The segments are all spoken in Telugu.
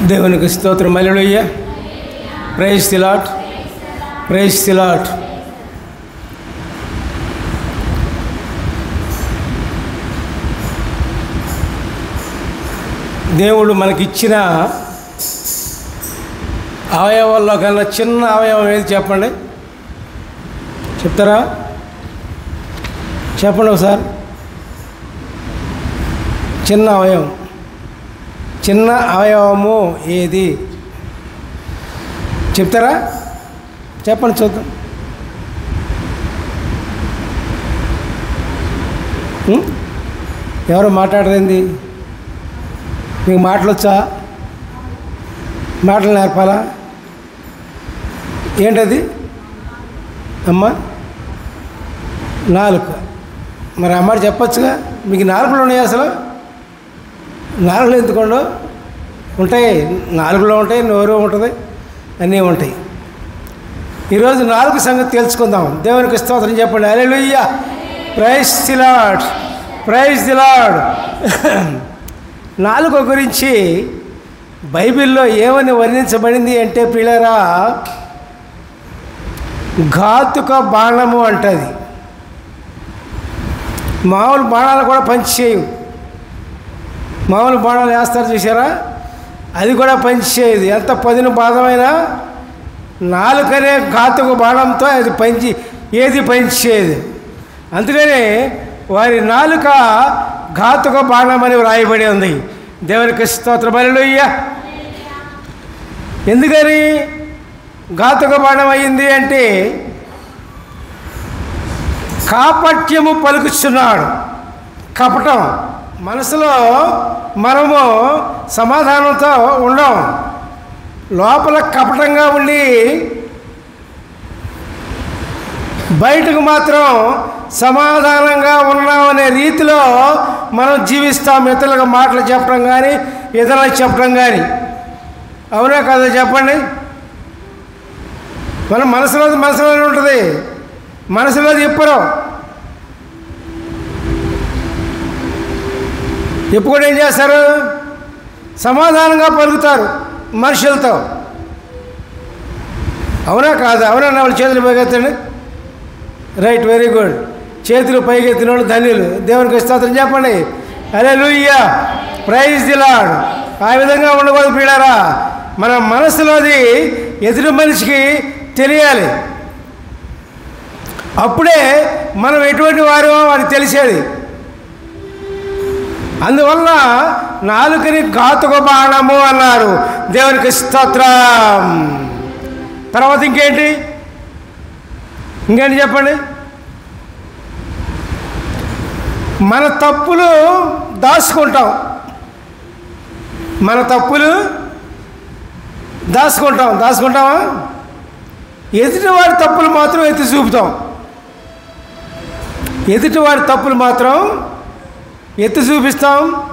దేవునికి స్తోత్రం. హల్లెలూయా. Praise the Lord. Praise the Lord. దేవుడు మనకిచ్చిన అవయవాల్లో కన్నా చిన్న అవయవం ఏది చెప్పండి? చెప్తారా? చెప్పండి ఒకసారి. చిన్న అవయవము ఏది చెప్తారా? చెప్పండి చూద్దాం. ఎవరు మాట్లాడరేంది? మీకు మాటలు వచ్చా? మాటలు నేర్పాలా? ఏంటది అమ్మా? నాలుక. మరి అమ్మాట చెప్పచ్చుగా. మీకు నాలుగులు ఉన్నాయి అసలు? నాలుగులు ఎందుకుండో? ఉంటాయి, నాలుగులో ఉంటాయి, నోరు ఉంటుంది, అన్నీ ఉంటాయి. ఈరోజు నాలుగు సంగతి తెలుసుకుందాం. దేవునికి స్తోత్రం చెప్పండి. Hallelujah. Praise the Lord. Praise the Lord. నాలుక గురించి బైబిల్లో ఏమని వర్ణించబడింది అంటే ప్రియులారా, ఘాతుక బాణము అంటది. మామూలు బాణాలు కూడా పనిచేయవు. మామూలు బాణాలు వేస్తారు చూసారా, అది కూడా పనిచేయదు. ఎంత పదును బాధమైనా నాలుకనే ఘాతుక బాణంతో అది ఏది పనిచేయదు. అందుకనే వారి నాలుక ఘాతుక బాణం అని వ్రాయబడి ఉంది. దేవునికి స్తోత్రం. హల్లెలూయా. ఎందుకని ఘాతుక బాణం అయింది అంటే, కాపట్యము పలుకుచున్నాడు. కపటం. మనసులో మనము సమాధానంతో ఉండం, లోపల కపటంగా ఉండి బయటకు మాత్రం సమాధానంగా ఉన్నామనే రీతిలో మనం జీవిస్తాం. ఇతరులకు మాటలు చెప్పడం కానీ, ఇతరులకు చెప్పడం కానీ. అవునా కదా చెప్పండి? మనం మనసులోనే ఉంటుంది. మనసులో చెప్పరు. ఎప్పుడు ఏం చేస్తారు? సమాధానంగా పలుకుతారు మనుషులతో. అవునా కాదా? అవునా? వాళ్ళు చేతులు పైకెత్తండి. Right, very good. చేతులు పైకెత్తిన వాళ్ళు ధన్యులు. దేవునికి స్తోత్రం చెప్పండి. హల్లెలూయా. Praise the Lord. ఆ విధంగా ఉండకూడదు ప్రియులారా. మన మనసులోది ఎదుటి మనిషికి తెలియాలి. అప్పుడే మనం ఎటువంటి వారో వారికి తెలిసేది. అందువల్ల నాలుకని ఘాతుక బాణము అన్నారు. దేవునికి స్తోత్రం. తర్వాత ఇంకేంటి చెప్పండి? మన తప్పులు దాచుకుంటాం. దాచుకుంటామా? ఎదుటివాడి తప్పులు మాత్రం ఎత్తి చూపుతాం. ఎదుటివాడి తప్పులు మాత్రం ఎత్తి చూపిస్తాం,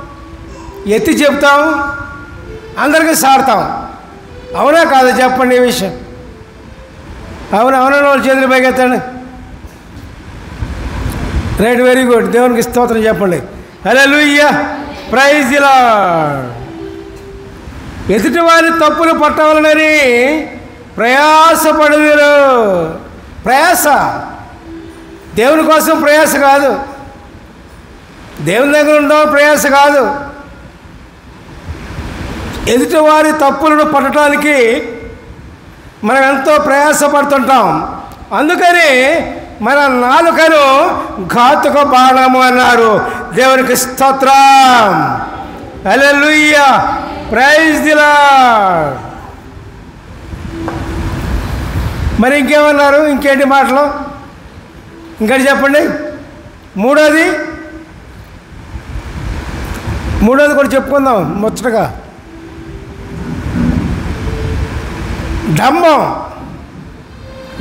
ఎత్తి చెప్తాం, అందరికీ సాడతాం. అవునా కాదా చెప్పండి ఈ విషయం? అవునా? వాళ్ళు చేతులు పైకెత్తండి. Right, very good. దేవునికి స్తోత్రం చెప్పండి. హల్లెలూయా. Praise the Lord. ఎదుటివారి తప్పులు పట్టవలనని ప్రయాసపడుదురు. ప్రయాస దేవుని కోసం ప్రయాస కాదు. దేవుని దగ్గర ఉండడం ప్రయాస కాదు. ఎదుటివారి తప్పులను పట్టడానికి మనం ఎంతో ప్రయాసపడుతుంటాం. అందుకని మన నాలుకను ఘాతుక బాణము అన్నారు. దేవునికి స్తోత్రం. హల్లెలూయా. Praise the Lord. మరి ఇంకేమన్నారు? ఇంకేంటి మాటలు? ఇంకోటి చెప్పండి. మూడోది కూడా చెప్పుకుందాం ముచ్చటగా.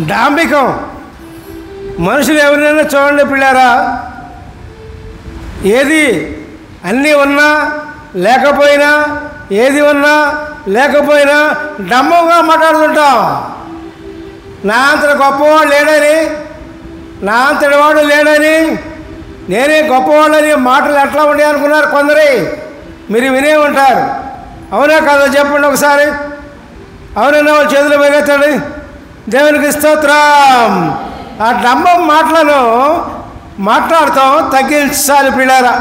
డాంబికం. మనుషులు ఎవరినైనా చూడండి పిల్లారా, ఏది అన్నీ ఉన్నా లేకపోయినా, ఏది ఉన్నా లేకపోయినా డంబంగా మాట్లాడుతుంటాం. నా అంతటి గొప్పవాడు లేడని, నా అంతటి వాడు లేడని, నేనే గొప్పవాళ్ళని మాటలు ఎట్లా ఉండే అనుకున్నారు కొందరి. మీరు వినే ఉంటారు. అవునా కాదో చెప్పండి ఒకసారి. అవునన్నా వాళ్ళు చేతులు పైకెత్తండి. దేవునికి స్తోత్రం. ఆ డంబం మాటలను మాట్లాడతాం తగ్గించాలి పిల్లారా.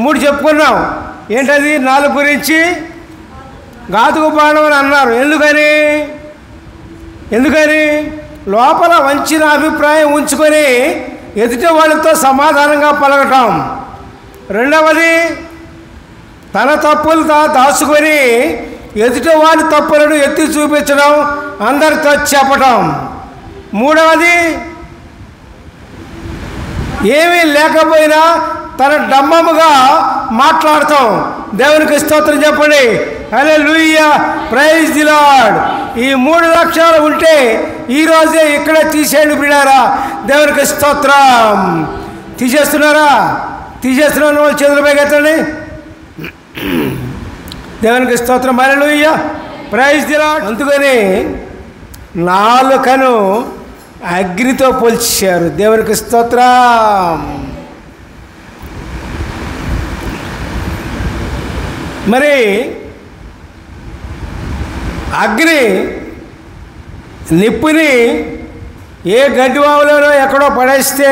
3 చెప్పుకున్నాం. ఏంటది? 4 గురించి ఘాతుకు బాణం అని అన్నారు. ఎందుకని లోపల వంచిన అభిప్రాయం ఉంచుకొని ఎదుటి వాళ్ళతో సమాధానంగా పలకటం. రెండవది తన తప్పులు దాచుకొని ఎదుటి వాడి తప్పులను ఎత్తి చూపించడం, అందరితో చెప్పటం. మూడవది ఏమీ లేకపోయినా తన డంబముగా మాట్లాడతాం. దేవునికి స్తోత్రం చెప్పండి. Hallelujah, praise the lord. ఈ 3 లక్షణాలు ఉంటే ఈరోజే ఇక్కడే తీసేయండి బిడ్డారా. దేవునికి స్తోత్రం. తీసేస్తున్నారా? తీసేస్తున్న వాళ్ళు చేతుల పైకి ఎత్తండి. దేవునికి స్తోత్రం. హల్లెలూయా, ప్రైజ్ ది లార్డ్. అందుకని నాలుకను అగ్నితో పోల్చారు. దేవునికి స్తోత్రం. మరి అగ్ని నిప్పుని ఏ గడ్డివాములోనో ఎక్కడో పడేస్తే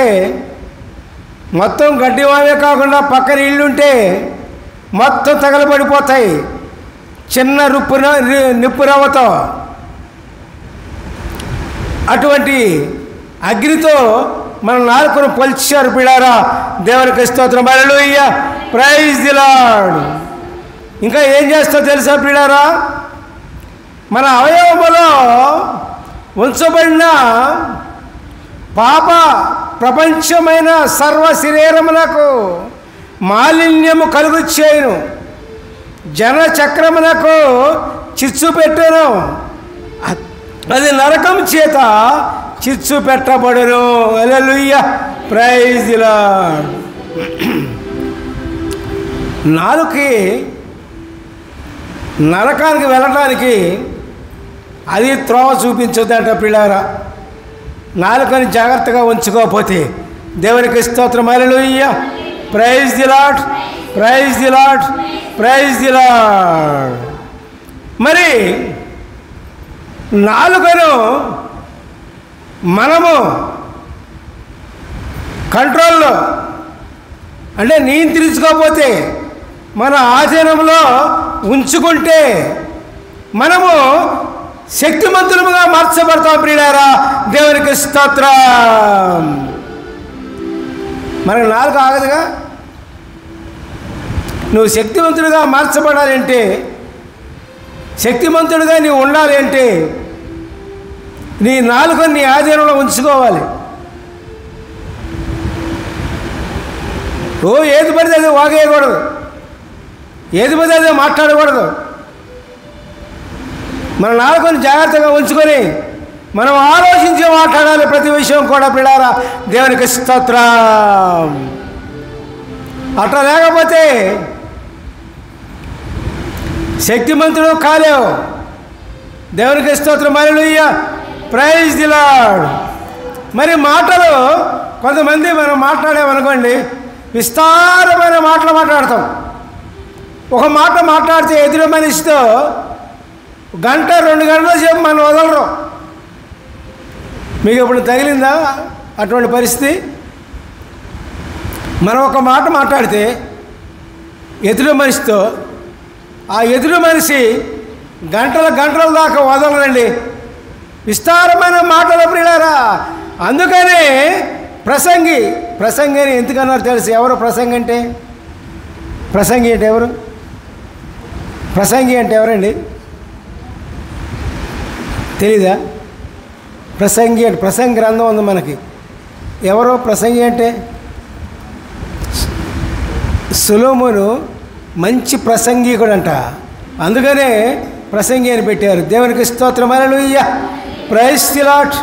మొత్తం గడ్డివామే కాకుండా పక్కన ఇళ్ళుంటే మొత్తం తగలబడిపోతాయి చిన్న నిప్పు రవ్వతో. అటువంటి అగ్నితో మన నాలుకను పోల్చారు పిల్లారా. దేవునికి స్తోత్రం. హల్లెలూయా, ప్రైజ్ ది లార్డ్. ఇంకా ఏం చేస్తా తెలుసా పిల్లారా? మన అవయవములో ఉంచబడిన పాప ప్రపంచమైన సర్వ శరీరమునకు మాలిన్యము కలుగు చేయును, జన చక్రమునకు చిచ్చు పెట్టెను, అది నరకం చేత చిచ్చు పెట్టబడును. హల్లెలూయా, ప్రైజ్ ది లార్డ్. నాలుకకి నరకానికి వెళ్ళటానికి అది త్రోవ చూపించొద్దట పిల్లారా. నాలుకని జాగ్రత్తగా ఉంచుకోకపోతే. దేవునికి స్తోత్రం. హల్లెలూయా, praise the Lord, praise the Lord, praise the Lord. మరి నాలుకను మనము కంట్రోల్లో అంటే నియంత్రించుకోకపోతే, మన ఆధీనంలో ఉంచుకుంటే మనము శక్తిమంతులుగా మార్చబడతాం ప్రియులారా. దేవునికి స్తోత్రం. మనకు నాలుక ఆగదుగా. నువ్వు శక్తివంతుడిగా మార్చబడాలి అంటే, శక్తిమంతుడిగా నీవు ఉండాలి అంటే నీ నాలుకను నీ ఆధీనంలో ఉంచుకోవాలి. ఏది పడితే అది వాగేయకూడదు, ఏది పడితే అదే మాట్లాడకూడదు. మన నాలుకను జాగ్రత్తగా ఉంచుకొని మనం ఆలోచించి మాట్లాడాలి ప్రతి విషయం కూడా పిల్లారా. దేవునికి స్తోత్రం. అట్లా లేకపోతే శక్తిమంతుడు కాలేవు. దేవునికి స్తోత్రం. హల్లెలూయా, ప్రైజ్ ది లార్డ్. మరి మాటలు కొంతమంది మనం మాట్లాడామనుకోండి, విస్తారమైన మాటలు మాట్లాడతాం. ఒక మాట మాట్లాడితే ఎదురు మనిషితో 1 గంట 2 గంటల సేపు మనం వదలరు. మీకు ఎప్పుడు తగిలిందా అటువంటి పరిస్థితి? మనం ఒక మాట మాట్లాడితే ఎదురు మనిషితో, ఆ ఎదురు మనిషి గంటల దాకా వదలరండి, విస్తారమైన మాటలు ప్రియులారా. అందుకనే ప్రసంగి అని ఎందుకన్నారు తెలుసు? ఎవరు ప్రసంగి అంటే? ప్రసంగి అంటే ఎవరు? ప్రసంగి అంటే ఎవరండి? తెలీదా? ప్రసంగి అంటే ప్రసంగి గ్రంథం ఉంది మనకి. ఎవరో ప్రసంగి అంటే సొలొమోను మంచి ప్రసంగికుడంట. అందుకనే ప్రసంగి అని పెట్టారు. దేవునికి స్తోత్రం. హల్లెలూయా, praise the Lord,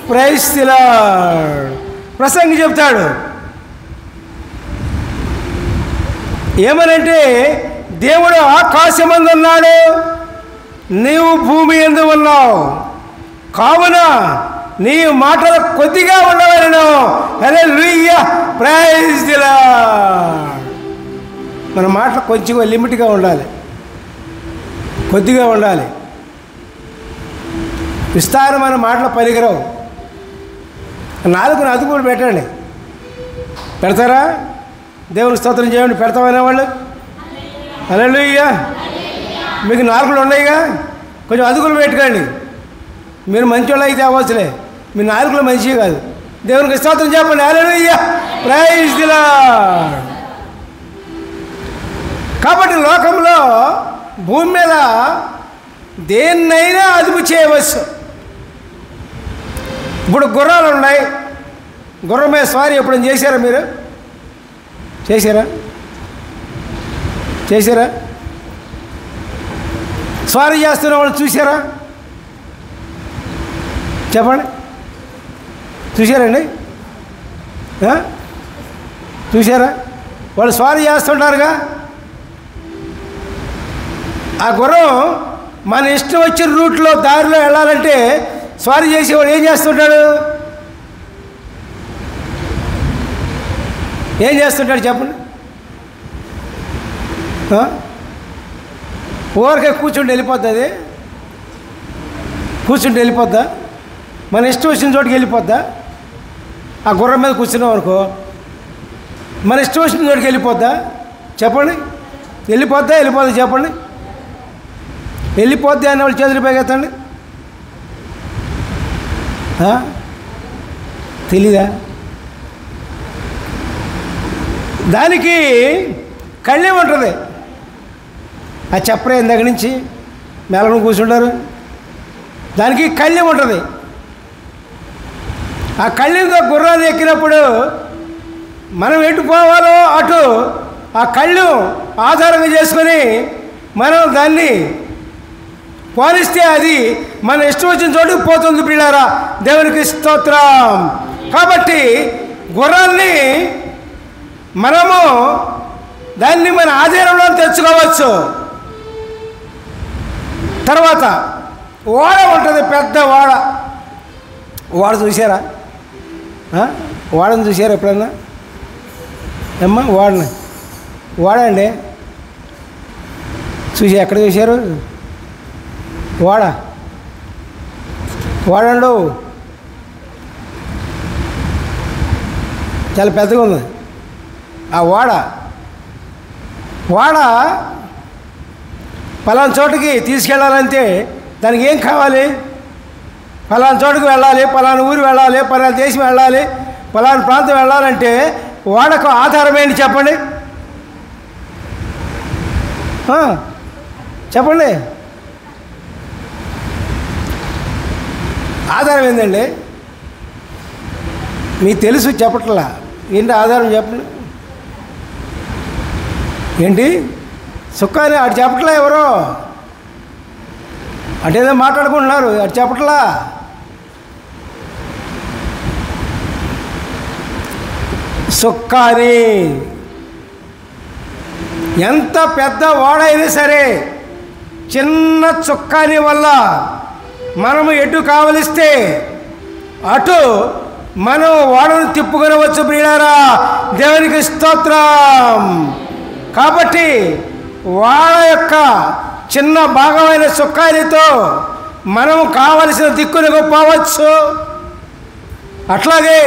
praise the Lord. ప్రసంగి చెప్తాడు ఏమనంటే, దేవుడు ఆకాశమందు ఉన్నాడు, నీవు భూమి యందు ఉన్నావు, కావున నీ మాటలు కొద్దిగా ఉండవలను. హల్లెలూయా, ప్రైజ్ ది లార్డ్. మన మాటలు కొంచెం లిమిట్గా ఉండాలి. కొద్దిగా ఉండాలి. విస్తారమైన మాటలు పనికిరావు. నాలుగును అదుపులు పెట్టండి. పెడతారా? దేవుని స్తోత్రం చేయండి. పెడతామనే వాళ్ళు హల్లెలూయా. మీకు నాలుగులు ఉన్నాయిగా, కొంచెం అదుపులు పెట్టుకోండి. మీరు మంచోళ్ళు అయితే అవ్వచ్చులే, మీ నాలుగులు మంచివి కాదు. దేవునికి స్తోత్రం చెప్పండి. Hallelujah, praise the Lord. కాబట్టి లోకంలో భూమి మీద దేన్నైనా అదుపు చేయవచ్చు. ఇప్పుడు గుర్రాలు ఉన్నాయి. గుర్రం మీద స్వారీ ఎప్పుడైనా చేశారా? మీరు చేశారా? స్వారీ చేస్తున్న వాళ్ళు చూసారా? చెప్పండి, చూశారండి? చూసారా? వాళ్ళు స్వారీ చేస్తుంటారుగా. ఆ గుర్రం మన ఇష్టం వచ్చిన రూట్లో దారిలో వెళ్ళాలంటే స్వారీ చేసేవాడు ఏం చేస్తుంటాడు? చెప్పండి. ఊరికే కూర్చుంటే వెళ్ళిపోద్ది. అది కూర్చుంటే వెళ్ళిపోద్దా? మన ఇష్టం వచ్చిన చోటుకి వెళ్ళిపోద్దా? ఆ గుర్రం మీద కూర్చున్నాం అనుకో, మన ఇష్టం వచ్చిన చోటుకి వెళ్ళిపోద్దా? చెప్పండి. వెళ్ళిపోద్దా చెప్పండి. వెళ్ళిపోద్ది అనే వాళ్ళు చేతులు పైకెత్తండి. తెలీదా? దానికి కళ్ళెం ఉంటుంది. ఆ చెప్పరే దగ్గర నుంచి మేళను కూర్చుంటారు. దానికి కళ్ళెం ఉంటుంది. ఆ కళ్ళెంతో గుర్రాన్ని ఎక్కినప్పుడు మనం ఎటు పోవాలో అటు ఆ కళ్ళు ఆధారంగా చేసుకొని మనం దాన్ని పోలిస్తే అది మన ఇష్టం వచ్చిన చోటుకు పోతుంది. పిల్లారా, దేవునికి స్తోత్రం. కాబట్టి గుర్రాన్ని మనము దాన్ని మన ఆధీనంలో తెచ్చుకోవచ్చు. తర్వాత ఓడ ఉంటుంది, పెద్ద ఓడ చూసారా? ఓడని చూసారా ఎప్పుడన్నా? అమ్మా ఓడండి చూసి ఎక్కడ చూశారు? ఓడండు చాలా పెద్దగా ఉంది. ఆ ఓడ పలానా చోటుకి తీసుకెళ్ళాలంటే దానికి ఏం కావాలి? పలానా చోటుకు వెళ్ళాలి, పలానా ఊరు వెళ్ళాలి, పలానా దేశం వెళ్ళాలి, పలానా ప్రాంతం వెళ్ళాలంటే ఓడకు ఆధారం ఏంటి చెప్పండి? చెప్పండి. ఆధారం ఏంటండి? మీకు తెలుసు, చెప్పట్లా. ఏంటి ఆధారం చెప్పండి? ఏంటి సుఖాన్ని అటు చెప్పట్లా? ఎవరో అటేదో మాట్లాడుకుంటున్నారు, అటు చెప్పట్లా. సుఖాని ఎంత పెద్ద ఓడైనా సరే చిన్న చుక్కాని వల్ల మనము ఎటు కావలిస్తే అటు మనం ఓడను తిప్పుకొనవచ్చు. ప్రియులారా, దేవునికి స్తోత్రం. కాబట్టి ఓడ యొక్క చిన్న భాగమైన చుక్కానితో మనం కావలసిన దిక్కులకు పోవచ్చు. అట్లాగే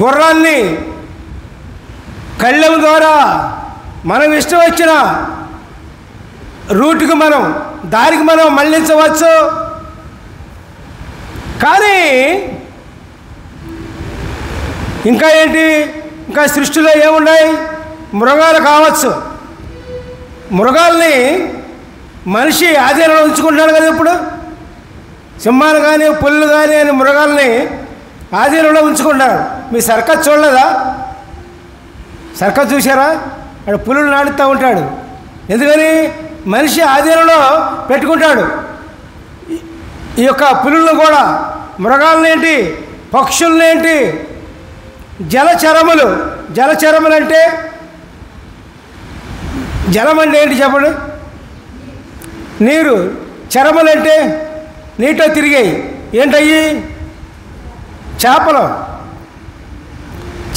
గుర్రాన్ని కళ్ళెం ద్వారా మనం ఇష్టం వచ్చిన రూట్కి దారికి మనం మళ్ళించవచ్చు. కానీ ఇంకా ఏంటి? ఇంకా సృష్టిలో ఏమున్నాయి? మృగాలు కావచ్చు. మృగాల్ని మనిషి ఆధీనంలో ఉంచుకుంటున్నాడు కదా. ఇప్పుడు సింహాలు కానీ పుల్లు కానీ అని మృగాల్ని ఆధీనంలో ఉంచుకుంటారు. మీ సర్కస్ చూడలేదా? సర్కస్ చూసారా? అక్కడ పులులు నాడుతూ ఉంటాడు. ఎందుకని? మనిషి ఆధీనంలో పెట్టుకుంటాడు. ఈ యొక్క పులులను కూడా, మృగాలనేంటి, పక్షులనేంటి, జలచరములు అంటే జలం అంటే ఏంటి చెప్పండి? నీరు. చరములు అంటే నీటిలో తిరిగాయి. ఏంటయ్యి?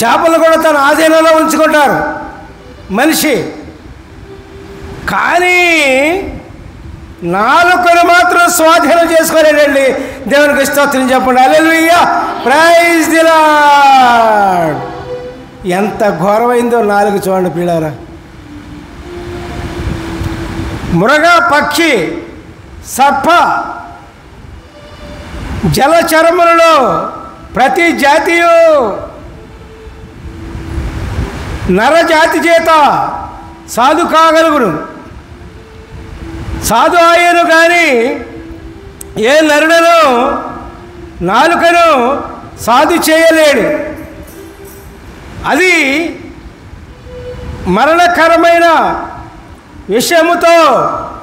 చేపలు కూడా తన ఆధీనంలో ఉంచుకుంటారు మనిషి. కానీ నాలుకను మాత్రం స్వాధీనం చేసుకోలేడండి. దేవునికి స్తోత్రం చెప్పండి. Hallelujah, praise the lord. ఎంత ఘోరమైందో నాలుక చూడండి పిల్లారా. మృగ, పక్షి, సర్ప, జలచరములలో ప్రతి జాతియు నరజాతి చేత సాధు కాగలుగును. సాధు ఆయను కానీ ఏ నరుడను నాలుకను సాధు చేయలేడు. అది మరణకరమైన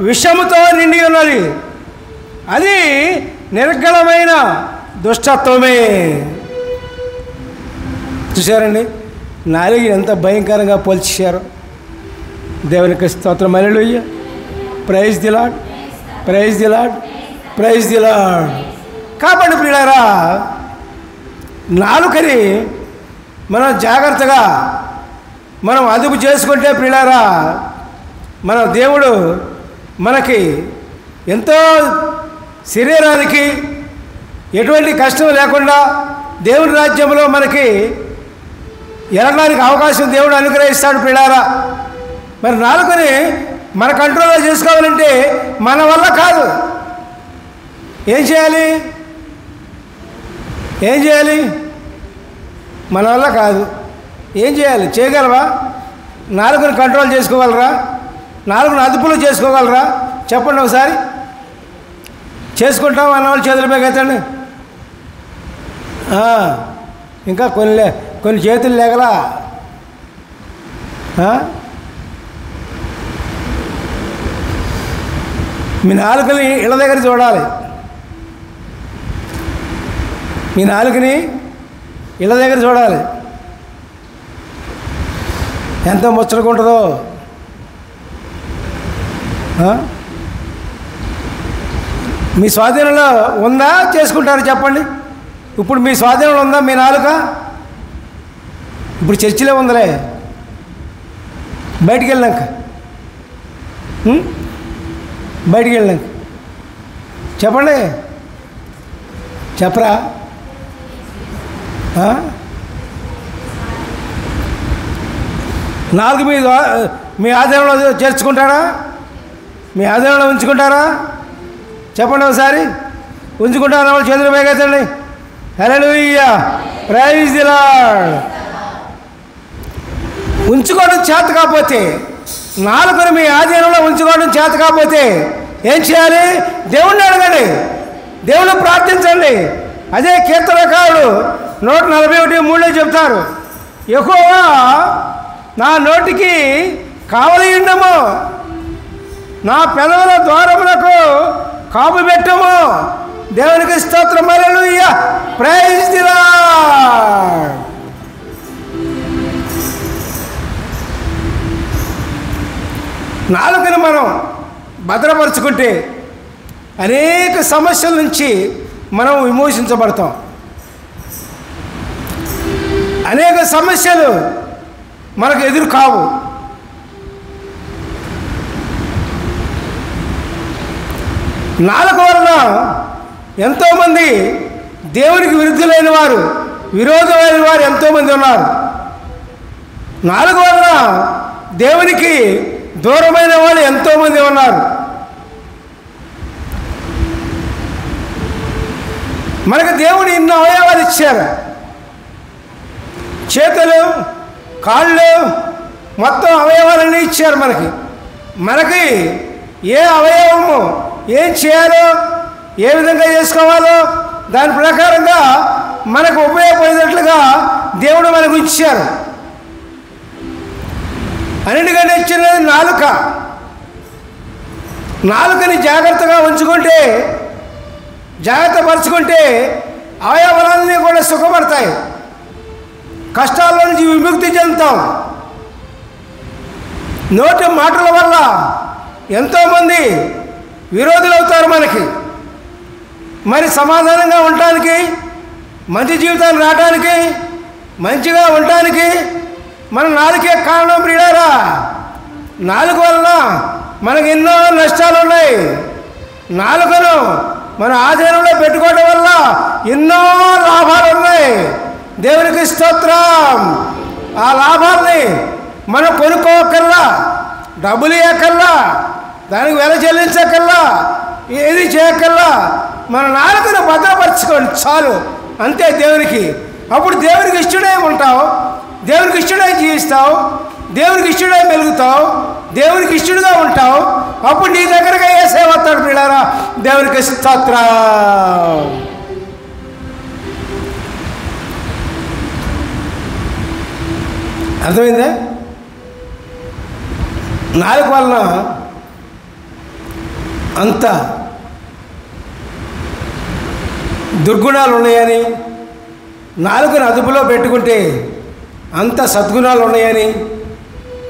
విషముతో నిండి ఉన్నది. అది నిర్గళమైన దుష్టత్వమే. చూశారండి నాలుగు ఎంత భయంకరంగా పోల్చారు. దేవునికి స్తోత్రం. హల్లెలూయా, praise the Lord, praise the Lord, praise the Lord. కాబట్టి ప్రియులారా, నాలుకని మనం జాగ్రత్తగా మనం అదుపు చేసుకుంటే ప్రియులారా, మన దేవుడు మనకి ఎంతో శరీరానికి ఎటువంటి కష్టం లేకుండా దేవుని రాజ్యంలో మనకి ఎరగడానికి అవకాశం దేవుడు అనుగ్రహిస్తాడు ప్రియులారా. మరి నాలుకని మన కంట్రోల్లో చేసుకోవాలంటే మన వల్ల కాదు. ఏం చేయాలి? మన వల్ల కాదు. ఏం చేయాలి? చేయగలవా? నాలుగుని కంట్రోల్ చేసుకోగలరా? నాలుగుని అదుపులో చేసుకోగలరా? చెప్పండి ఒకసారి. చేసుకుంటాం అన్నవాళ్ళు చేతుల మీద ఎత్తండి. ఇంకా కొన్ని చేతులు లేగలా. మీ నాలుకని ఇళ్ళ దగ్గర చూడాలి. మీ నాలుకని ఇళ్ళ దగ్గర చూడాలి. ఎంత ముచ్చటగా ఉంటుందో. మీ స్వాధీనంలో ఉందా? చేసుకుంటారు చెప్పండి. ఇప్పుడు మీ స్వాధీనంలో ఉందా మీ నాలుక? ఇప్పుడు చర్చిలో ఉందిలే. బయటికి వెళ్ళాక చెప్పండి. చెప్పరా? నాలుగు మీ ఆధీనంలో చేర్చుకుంటారా? మీ ఆధీనంలో ఉంచుకుంటారా? చెప్పండి ఒకసారి. ఉంచుకుంటారా? వాళ్ళు చేతులు పైకెత్తండి. హల్లెలూయా, ప్రైజ్ ది లార్డ్. ఉంచుకోవడం చేత కాకపోతే, నాలుగుని మీ ఆధీనంలో ఉంచుకోవడం చేత కాకపోతే ఏం చేయాలి? దేవుణ్ణి అడగండి, దేవుణ్ణి ప్రార్థించండి. అదే కీర్తనకారుడు 141:3 చెప్తారు, యెహోవా నా నోటికి కావలి ఉండము, నా పెదవుల ద్వారములకు కాపు పెట్టము. దేవునికి స్తోత్రం. హల్లెలూయా, ప్రైజ్ ది లార్డ్. నాలుకని మనం భద్రపరుచుకుంటే అనేక సమస్యల నుంచి మనం విమోచించబడతాం. అనేక సమస్యలు మనకు ఎదురు కావు. నాలుక వలన ఎంతోమంది దేవునికి విరుద్ధులైన వారు, విరోధమైన వారు ఎంతోమంది ఉన్నారు. నాలుక వలన దేవునికి దూరమైన వాళ్ళు ఎంతోమంది ఉన్నారు. మనకు దేవుడు ఇన్ని అవయవాలు ఇచ్చారు. చేతులు, కాళ్ళు, మొత్తం అవయవాలన్నీ ఇచ్చారు మనకి ఏ అవయవము ఏం చేయాలో, ఏ విధంగా చేసుకోవాలో దాని ప్రకారంగా మనకు ఉపయోగపడేటట్లుగా దేవుడు మనకు ఇచ్చారు. అన్నిటికంటే ఇచ్చినది నాలుక. నాలుకని జాగ్రత్తగా ఉంచుకుంటే, జాగ్రత్త పరుచుకుంటే అవయవాలన్నీ కూడా సుఖపడతాయి. కష్టాల నుంచి విముక్తి చెందుతాం. నోటి మాటల వల్ల ఎంతోమంది విరోధులు అవుతారు మనకి. మరి సమాధానంగా ఉండటానికి, మంచి జీవితాన్ని రావడానికి, మంచిగా ఉండటానికి మన నాలుకే కారణం ప్రియులారా. నాలుగు వలన మనకు ఎన్నో నష్టాలు ఉన్నాయి. నాలుకను మన ఆధీనంలో పెట్టుకోవడం వల్ల ఎన్నో లాభాలు ఉన్నాయి. దేవునికి స్తోత్రం. ఆ లాభాలని మనం కొనుక్కోకల్లా, డబ్బులు ఇవ్వకల్లా, దానికి వెల చెల్లించకల్లా, ఏది చేయకల్లా మన నాలుకను భద్రపరచుకోండి చాలు, అంతే దేవునికి. అప్పుడు దేవునికి ఇష్టడై ఉంటావు, దేవునికి ఇష్టడై జీవిస్తావు, దేవునికి ఇష్టడై మెలుగుతావు, దేవునికి ఇష్టడుగా ఉంటావు. అప్పుడు నీ దగ్గరగా యేసయ్య వస్తాడు పిల్లారా. దేవునికి స్తోత్రం. అర్థమైందా? నాలుగు వలన అంత దుర్గుణాలు ఉన్నాయని, నాలుగును అదుపులో పెట్టుకుంటే అంత సద్గుణాలు ఉన్నాయని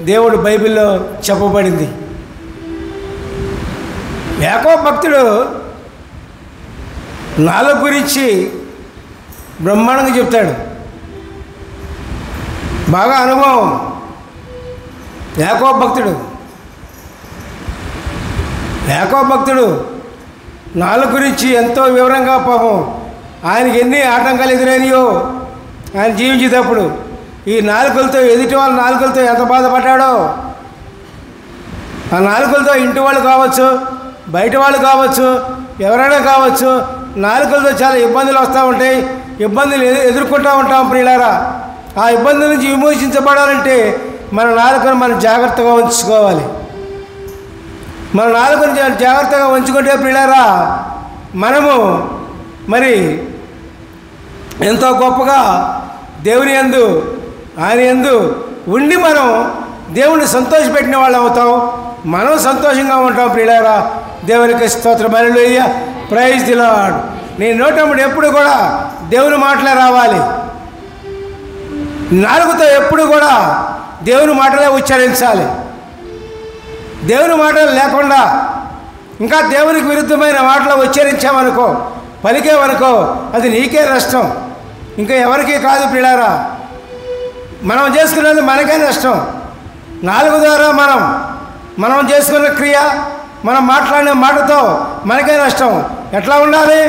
దేవుడు బైబిల్లో చెప్పబడింది. యాకోబు భక్తుడు నాలుగు గురించి బ్రహ్మాండంగా చెప్తాడు. బాగా అనుభవం యాకోబు భక్తుడు నాలుగు గురించి ఎంతో వివరంగా పాపం ఆయనకి ఎన్ని ఆటంకాలు ఎదురైనాయో ఆయన జీవించేటప్పుడు. ఈ నాలుకలతో, ఎదుటి వాళ్ళ నాలుకలతో ఎంత బాధపడ్డాడో. ఆ నాలుకలతో ఇంటి వాళ్ళు కావచ్చు, బయట వాళ్ళు కావచ్చు, ఎవరైనా కావచ్చు, నాలుకలతో చాలా ఇబ్బందులు వస్తూ ఉంటాయి. ఇబ్బందులు ఎదుర్కొంటూ ఉంటాం ప్రియులారా. ఆ ఇబ్బందుల నుంచి విమోచించబడాలంటే మన నాలుకను మనం జాగ్రత్తగా ఉంచుకోవాలి. మన నాలుకను జాగ్రత్తగా ఉంచుకుంటే ప్రియులారా మనము మరి ఎంతో గొప్పగా దేవుని యందు, ఆయన యందు ఉండి మనం దేవుణ్ణి సంతోషపెట్టిన వాళ్ళు అవుతాం. మనం సంతోషంగా ఉంటాం ప్రియులారా. దేవునికి స్తోత్రం. హల్లెలూయా, ప్రైజ్ ది లార్డ్. నీ నోటముడు ఎప్పుడు కూడా దేవుని మాటలే రావాలి. నాలుగుతో ఎప్పుడు కూడా దేవుని మాటలే ఉచ్చరించాలి. దేవుని మాటలు లేకుండా ఇంకా దేవునికి విరుద్ధమైన మాటలు ఉచ్చరించామనుకో, పలికేమనుకో, అది నీకే నష్టం, ఇంకా ఎవరికీ కాదు పిల్లారా. మనం చేసుకున్నది మనకే నష్టం. నాలుగు ద్వారా మనం చేసుకున్న క్రియ, మనం మాట్లాడిన మాటతో మనకే నష్టం. ఎట్లా ఉండాలి?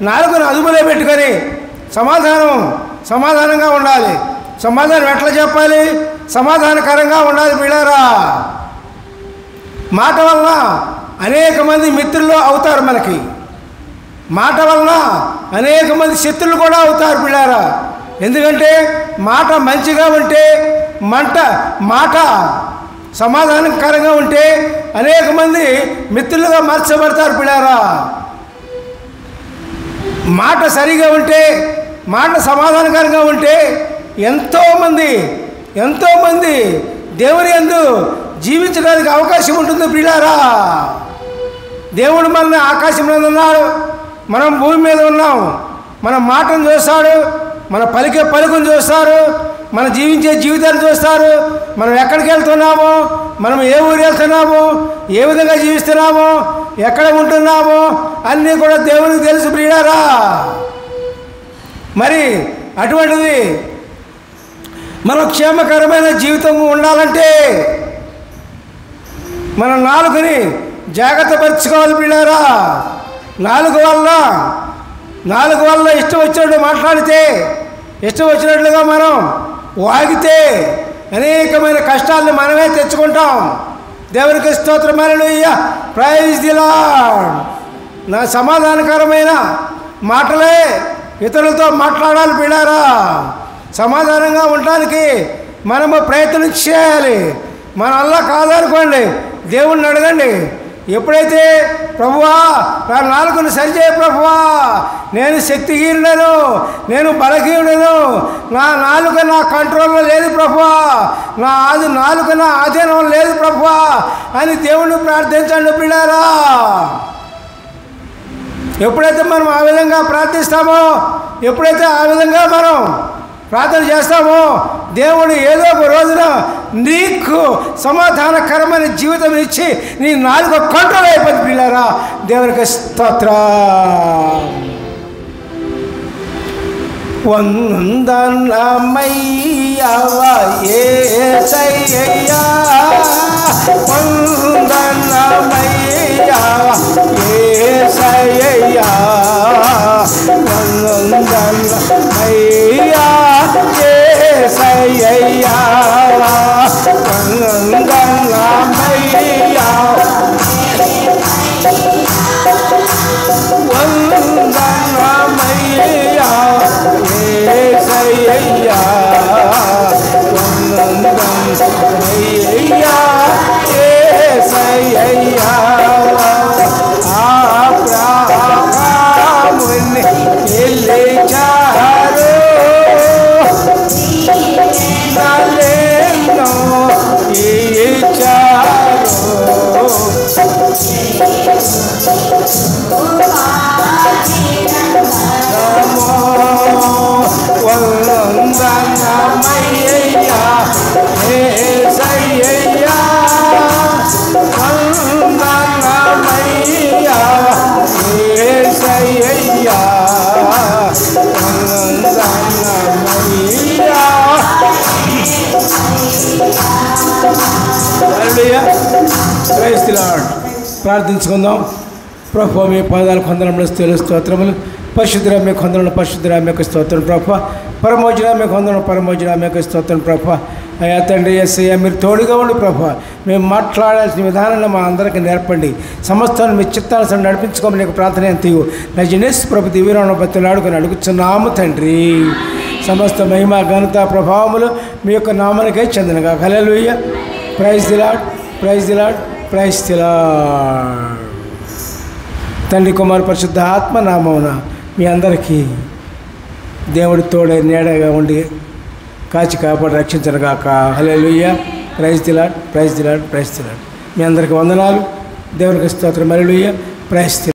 నాలుగును అదుపులో పెట్టుకొని సమాధానంగా ఉండాలి. సమాధానం ఎట్లా చెప్పాలి? సమాధానకరంగా ఉండాలి పిల్లారా. మాట వలన అనేక మంది మిత్రులు అవుతారు మనకి. మాట వలన అనేక మంది శత్రులు కూడా అవుతారు పిల్లారా. ఎందుకంటే మాట మంచిగా ఉంటే, మాట సమాధానకరంగా ఉంటే అనేక మంది మిత్రులుగా మార్చబడతారు పిల్లారా. మాట సరిగా ఉంటే, మాట సమాధానకరంగా ఉంటే ఎంతోమంది దేవుని యందు జీవించడానికి అవకాశం ఉంటుంది పిల్లారా. దేవుడు మనల్ని ఆకాశంలో ఉన్నాడు, మనం భూమి మీద ఉన్నాం. మన మాటను చూస్తాడు, మన పలుకును చూస్తారు, మన జీవించే జీవితాన్ని చూస్తారు. మనం ఎక్కడికి వెళ్తున్నామో, మనం ఏ ఊరు వెళ్తున్నామో, ఏ విధంగా జీవిస్తున్నామో, ఎక్కడ ఉంటున్నామో అన్నీ కూడా దేవునికి తెలుసు ప్రియులారా. మరి అటువంటిది మనం క్షేమకరమైన జీవితం ఉండాలంటే మన నాలుకని జాగ్రత్త పరుచుకోవాలి పిల్లారా. నాలుగు వల్ల ఇష్టం వచ్చినట్టు మాట్లాడితే, ఇష్టం వచ్చినట్లుగా మనం వాగితే అనేకమైన కష్టాలను మనమే తెచ్చుకుంటాం. దేవునికి స్తోత్రం. హల్లెలూయా, ప్రైజ్ ది లార్డ్. నా సమాధానకరమైన మాటలే ఇతరులతో మాట్లాడాలి పిల్లారా. సమాధానంగా ఉండడానికి మనము ప్రయత్నం చేయాలి. మన వల్ల కాదనుకోండి, దేవుణ్ణి అడగండి. ఎప్పుడైతే ప్రభువా నా నాలుకను సరిచేయ ప్రభువా, నేను శక్తిహీనుడను, నేను బలహీనుడను, నా నాలుక నా కంట్రోల్లో లేదు ప్రభువా, నాలుక నా ఆధీనంలో లేదు ప్రభువా అని దేవుణ్ణి ప్రార్థించండి పిల్లారా. ఎప్పుడైతే మనం ఆ విధంగా ప్రార్థిస్తామో, ఎప్పుడైతే ఆ విధంగా మనం ప్రార్థన చేస్తామో, దేవుడు ఏదో ఒక రోజున నీకు సమాధానకరమైన జీవితం ఇచ్చి నీ నాలుక కంట్రోల్ అయిపోతుంది పిల్లారా. దేవునికి స్తోత్రం. వందనమయ్యవ యేసయ్యా వందనమయ్యవ యేసయ్యా వందనమయ్యా యేసయ్యా వందనమయ్యా వందనమయ్యా యేసయ్యా వందనమయ్యా యేసయ్యా అబ్రహాముని పిలిచారు నన్ను ఇచ్చారు వందనమయ్యా యేసయ్యా వందనమయ్యా యేసయ్యా వందనమయ్యా. హల్లెలూయా. Praise the Lord. ప్రార్థించుకుందాం. ప్రభువా మీ పాదాలు కొందరంలో స్తోత్రములు. పరిశుద్ధరామ్య కొందరంలో పరిశుద్ధరామ్యకు స్తోత్రం ప్రభా. పరమోజరామ్య కొందరం పరమోజరామ్యకు స్తోత్రం ప్రభా. అయ్యా తండ్రి యేసయ్యా మీరు తోడుగా ఉండి ప్రభా మేము మాట్లాడాల్సిన విధానాన్ని మా అందరికీ నేర్పండి. సమస్తాన్ని మీ చిత్తానుసారం నడిపించుకోమని నీకు ప్రార్థన తీయు నజనేస్ ప్రభు దివ్యరామ బతులాడుకొని అడుగుచున్నాము తండ్రి. సమస్త మహిమ ఘనత ప్రభావములు మీ యొక్క నామనికే చెందినగా. హల్లెలూయా. Praise the Lord. Praise the Lord. Praise the Lord. తండ్రి కుమార్ పరిశుద్ధ ఆత్మ నామమున మీ అందరికీ దేవుడి తోడే నీడగా ఉండి కాచి కాపాడి రక్షించనుగాక. హల్లెలూయా. Praise the Lord. Praise the Lord. Praise the Lord. మీ అందరికీ వందనాలు. దేవునికి స్తోత్రం. హల్లెలూయా. Praise the